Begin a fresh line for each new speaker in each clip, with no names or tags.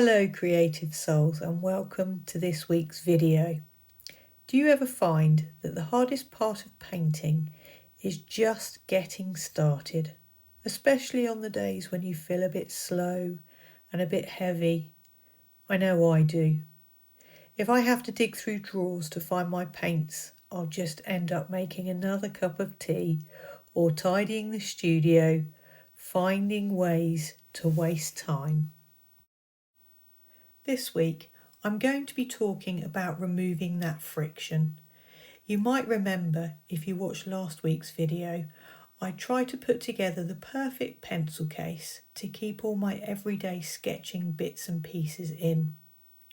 Hello creative souls and welcome to this week's video. Do you ever find that the hardest part of painting is just getting started, especially on the days when you feel a bit slow and a bit heavy? I know I do. If I have to dig through drawers to find my paints, I'll just end up making another cup of tea or tidying the studio, finding ways to waste time. This week, I'm going to be talking about removing that friction. You might remember, if you watched last week's video, I tried to put together the perfect pencil case to keep all my everyday sketching bits and pieces in.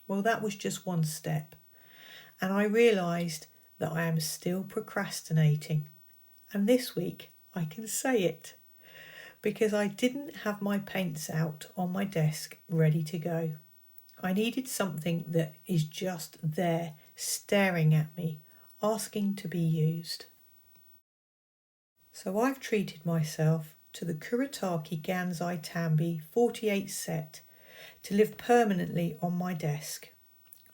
Well, that was just one step. And I realised that I am still procrastinating. And this week, I can say it. Because I didn't have my paints out on my desk ready to go. I needed something that is just there, staring at me, asking to be used. So I've treated myself to the Kuretake Gansai Tambi 48 set to live permanently on my desk.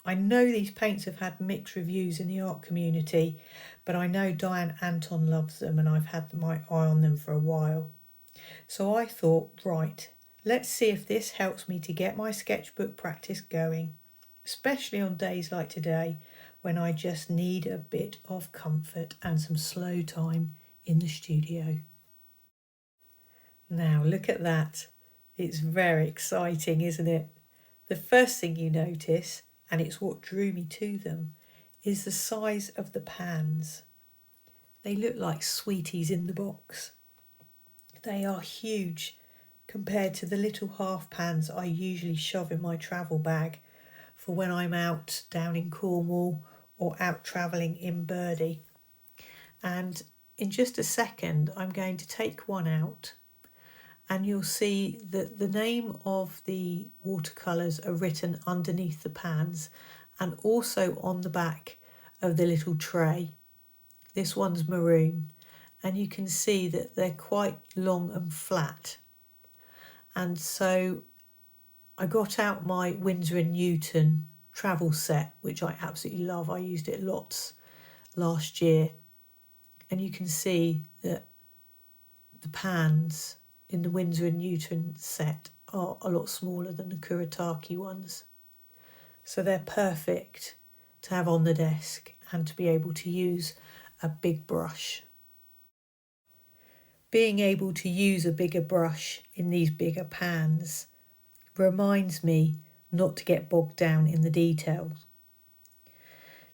I know these paints have had mixed reviews in the art community, but I know Diane Anton loves them and I've had my eye on them for a while. So I thought, right, let's see if this helps me to get my sketchbook practice going, especially on days like today when I just need a bit of comfort and some slow time in the studio. Now look at that. It's very exciting, isn't it? The first thing you notice, and it's what drew me to them, is the size of the pans. They look like sweeties in the box. They are huge compared to the little half pans I usually shove in my travel bag for when I'm out down in Cornwall or out travelling in Birdie. And in just a second, I'm going to take one out and you'll see that the name of the watercolours are written underneath the pans and also on the back of the little tray. This one's maroon. And you can see that they're quite long and flat. And so I got out my Winsor & Newton travel set, which I absolutely love. I used it lots last year. And you can see that the pans in the Winsor & Newton set are a lot smaller than the Kuretake ones. So they're perfect to have on the desk and to be able to use a big brush. Being able to use a bigger brush in these bigger pans reminds me not to get bogged down in the details.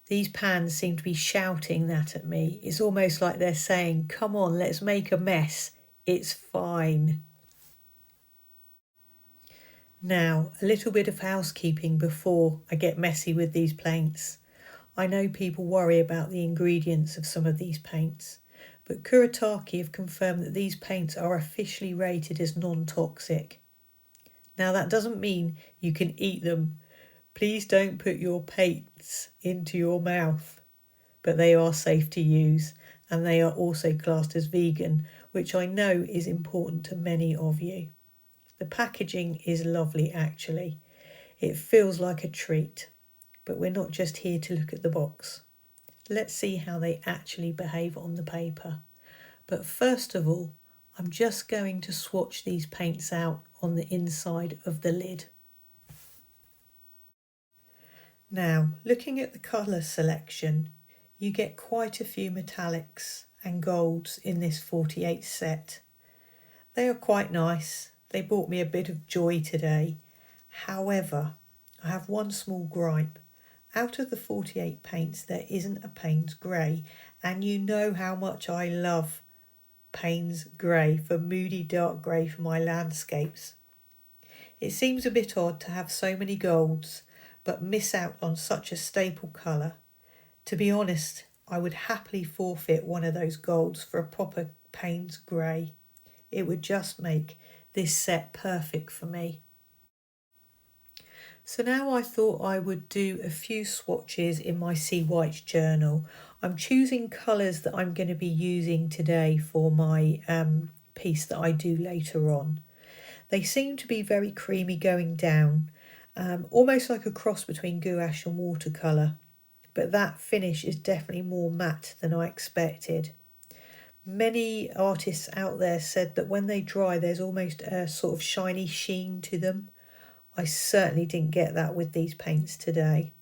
These pans seem to be shouting that at me. It's almost like they're saying, come on, let's make a mess. It's fine. Now, a little bit of housekeeping before I get messy with these paints. I know people worry about the ingredients of some of these paints. But Kuretake have confirmed that these paints are officially rated as non-toxic. Now that doesn't mean you can eat them. Please don't put your paints into your mouth. But they are safe to use and they are also classed as vegan, which I know is important to many of you. The packaging is lovely actually. It feels like a treat. But we're not just here to look at the box. Let's see how they actually behave on the paper. But first of all, I'm just going to swatch these paints out on the inside of the lid. Now, looking at the colour selection, you get quite a few metallics and golds in this 48 set. They are quite nice. They brought me a bit of joy today. However, I have one small gripe. Out of the 48 paints, there isn't a Payne's Grey, and you know how much I love Payne's Grey for moody dark grey for my landscapes. It seems a bit odd to have so many golds, but miss out on such a staple colour. To be honest, I would happily forfeit one of those golds for a proper Payne's Grey. It would just make this set perfect for me. So now I thought I would do a few swatches in my Sea Whites journal. I'm choosing colours that I'm going to be using today for my piece that I do later on. They seem to be very creamy going down almost like a cross between gouache and watercolour, but that finish is definitely more matte than I expected. Many artists out there said that when they dry there's almost a sort of shiny sheen to them. I certainly didn't get that with these paints today.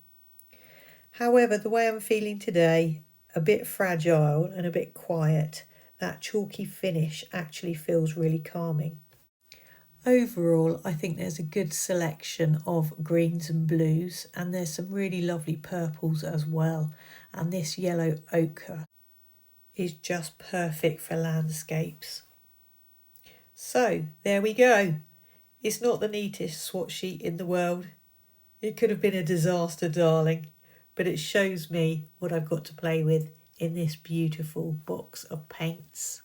However, the way I'm feeling today, a bit fragile and a bit quiet, that chalky finish actually feels really calming. Overall, I think there's a good selection of greens and blues, and there's some really lovely purples as well. And this yellow ochre is just perfect for landscapes. So there we go. It's not the neatest swatch sheet in the world. It could have been a disaster, darling, but it shows me what I've got to play with in this beautiful box of paints.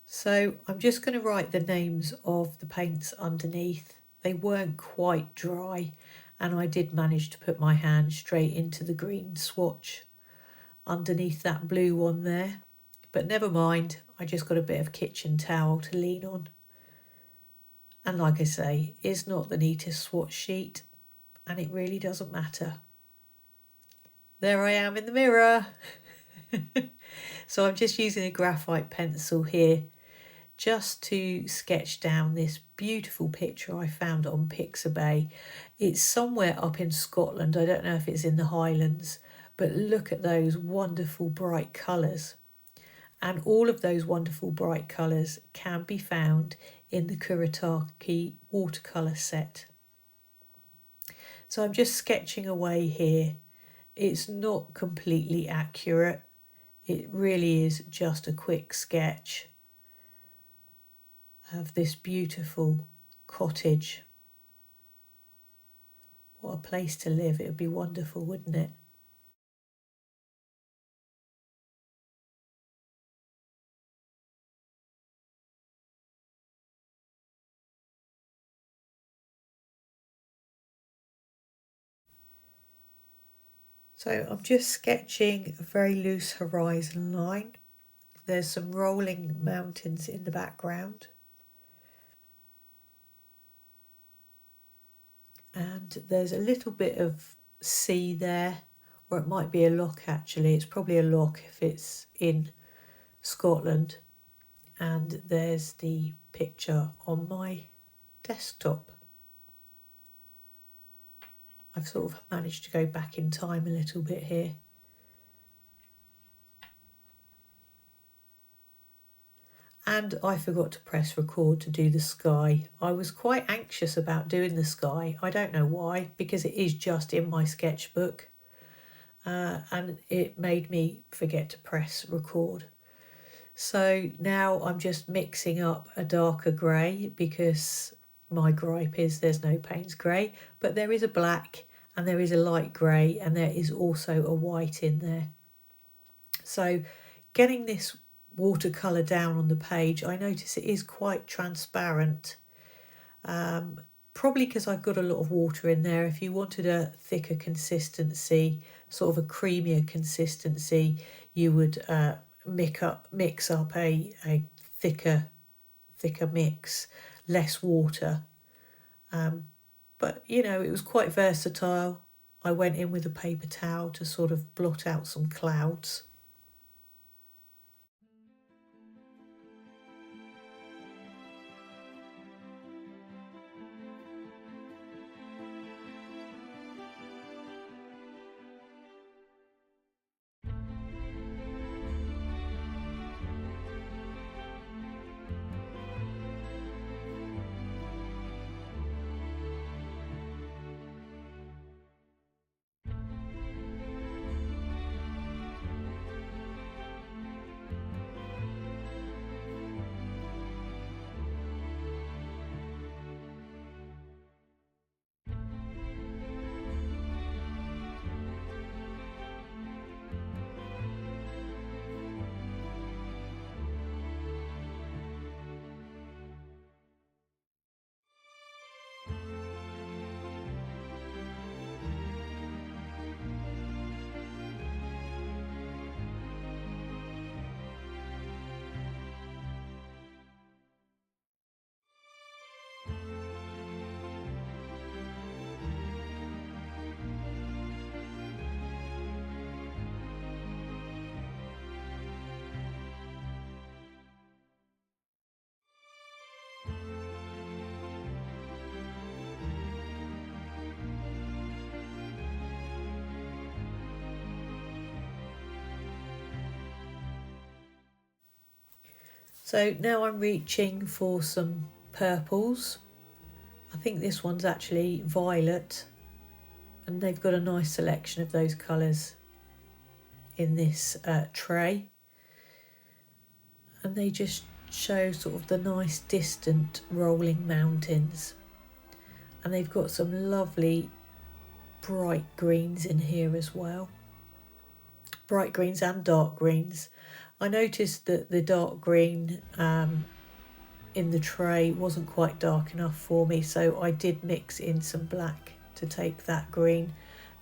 So I'm just going to write the names of the paints underneath. They weren't quite dry, and I did manage to put my hand straight into the green swatch underneath that blue one there. But never mind, I just got a bit of kitchen towel to lean on. And like I say, it's not the neatest swatch sheet, and it really doesn't matter. There I am in the mirror. So I'm just using a graphite pencil here just to sketch down this beautiful picture I found on Pixabay. It's somewhere up in Scotland. I don't know if it's in the Highlands, but look at those wonderful bright colours. And all of those wonderful bright colours can be found in the Kuretake watercolour set. So I'm just sketching away here. It's not completely accurate. It really is just a quick sketch of this beautiful cottage. What a place to live. It would be wonderful, wouldn't it? So I'm just sketching a very loose horizon line. There's some rolling mountains in the background. And there's a little bit of sea there, or it might be a loch actually. It's probably a loch if it's in Scotland. And there's the picture on my desktop. I've sort of managed to go back in time a little bit here. And I forgot to press record to do the sky. I was quite anxious about doing the sky. I don't know why, because it is just in my sketchbook. And it made me forget to press record. So now I'm just mixing up a darker grey, because my gripe is there's no Payne's grey, but there is a black and there is a light grey and there is also a white in there. So getting this watercolour down on the page, I notice it is quite transparent, probably because I've got a lot of water in there. If you wanted a thicker consistency, sort of a creamier consistency, you would mix up a thicker mix, less water. But you know, it was quite versatile. I went in with a paper towel to sort of blot out some clouds. So now I'm reaching for some purples. I think this one's actually violet, and they've got a nice selection of those colours in this tray, and they just show sort of the nice distant rolling mountains. And they've got some lovely bright greens in here as well, bright greens and dark greens. I noticed that the dark green in the tray wasn't quite dark enough for me, so I did mix in some black to take that green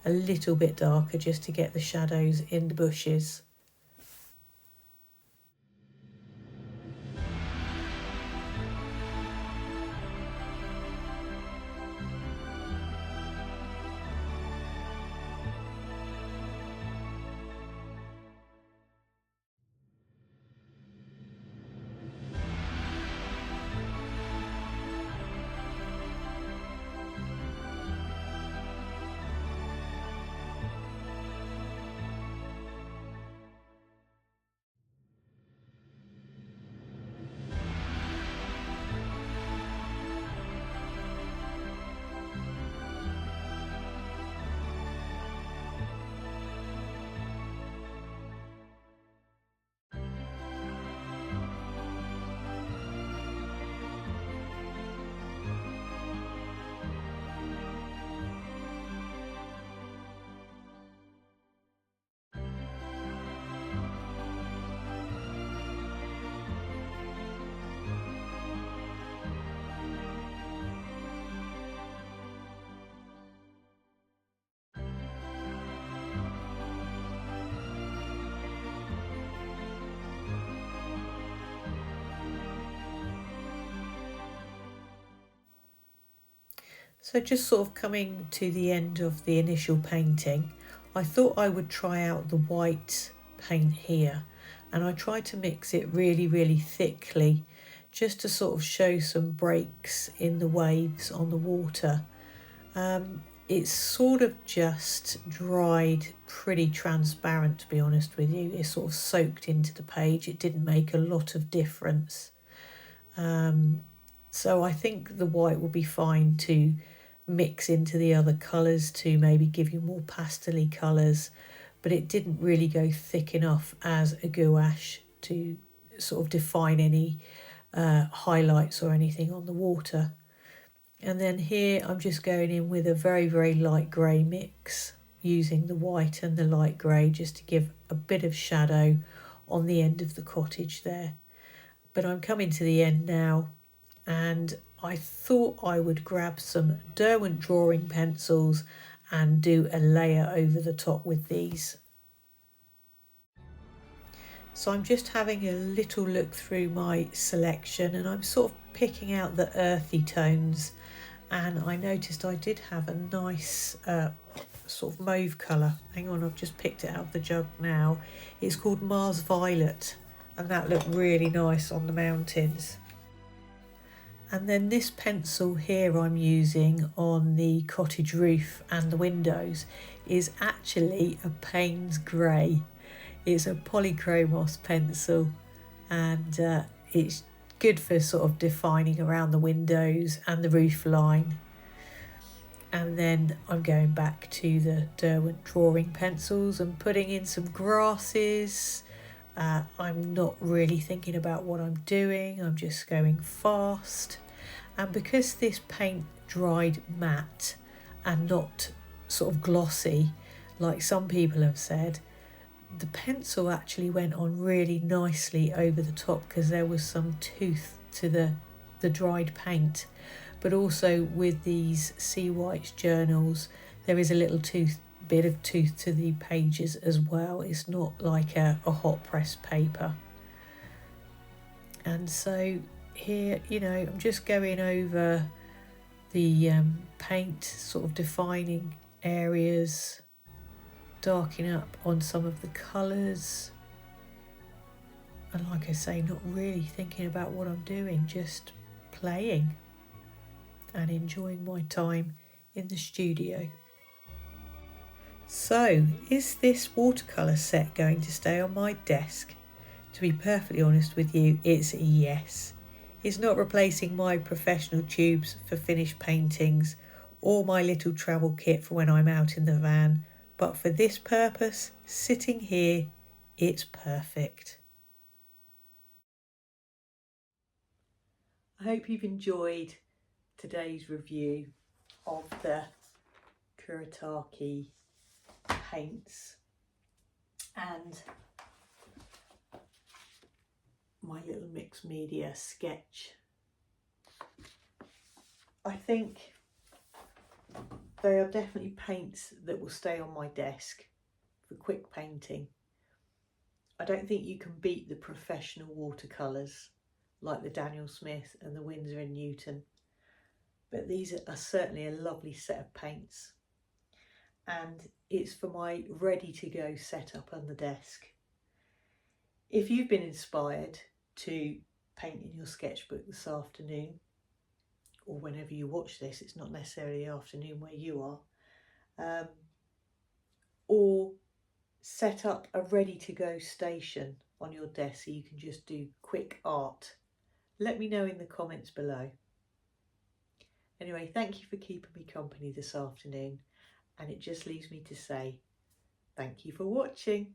a little bit darker, just to get the shadows in the bushes. So just sort of coming to the end of the initial painting, I thought I would try out the white paint here, and I tried to mix it really thickly, just to sort of show some breaks in the waves on the water. It's sort of just dried pretty transparent, to be honest with you. It sort of soaked into the page. It didn't make a lot of difference. So I think the white will be fine to mix into the other colours to maybe give you more pastel-y colours, but it didn't really go thick enough as a gouache to sort of define any highlights or anything on the water. And then here I'm just going in with a very light grey mix, using the white and the light grey just to give a bit of shadow on the end of the cottage there. But I'm coming to the end now, and I thought I would grab some Derwent drawing pencils and do a layer over the top with these. So I'm just having a little look through my selection, and I'm sort of picking out the earthy tones, and I noticed I did have a nice sort of mauve colour. Hang on, I've just picked it out of the jug now. It's called Mars Violet, and that looked really nice on the mountains. And then this pencil here I'm using on the cottage roof and the windows is actually a Payne's Grey. It's a polychromos pencil, and it's good for sort of defining around the windows and the roof line. And then I'm going back to the Derwent drawing pencils and putting in some grasses. I'm not really thinking about what I'm doing, I'm just going fast. And because this paint dried matte and not sort of glossy, like some people have said, the pencil actually went on really nicely over the top because there was some tooth to the dried paint. But also with these Sea Whites journals, there is a little bit of tooth to the pages as well. It's not like a hot press paper. And so here, I'm just going over the paint, sort of defining areas, darkening up on some of the colours. And like I say, not really thinking about what I'm doing, just playing and enjoying my time in the studio. So, is this watercolour set going to stay on my desk? To be perfectly honest with you, it's a yes. It's not replacing my professional tubes for finished paintings or my little travel kit for when I'm out in the van, but for this purpose, sitting here, it's perfect. I hope you've enjoyed today's review of the Kuretake paints and my little mixed media sketch. I think they are definitely paints that will stay on my desk for quick painting. I don't think you can beat the professional watercolours like the Daniel Smith and the Winsor & Newton, but these are certainly a lovely set of paints, and it's for my ready to go setup on the desk. If you've been inspired to paint in your sketchbook this afternoon, or whenever you watch this, it's not necessarily the afternoon where you are, or set up a ready to go station on your desk so you can just do quick art, let me know in the comments below. Anyway, thank you for keeping me company this afternoon, and it just leaves me to say thank you for watching.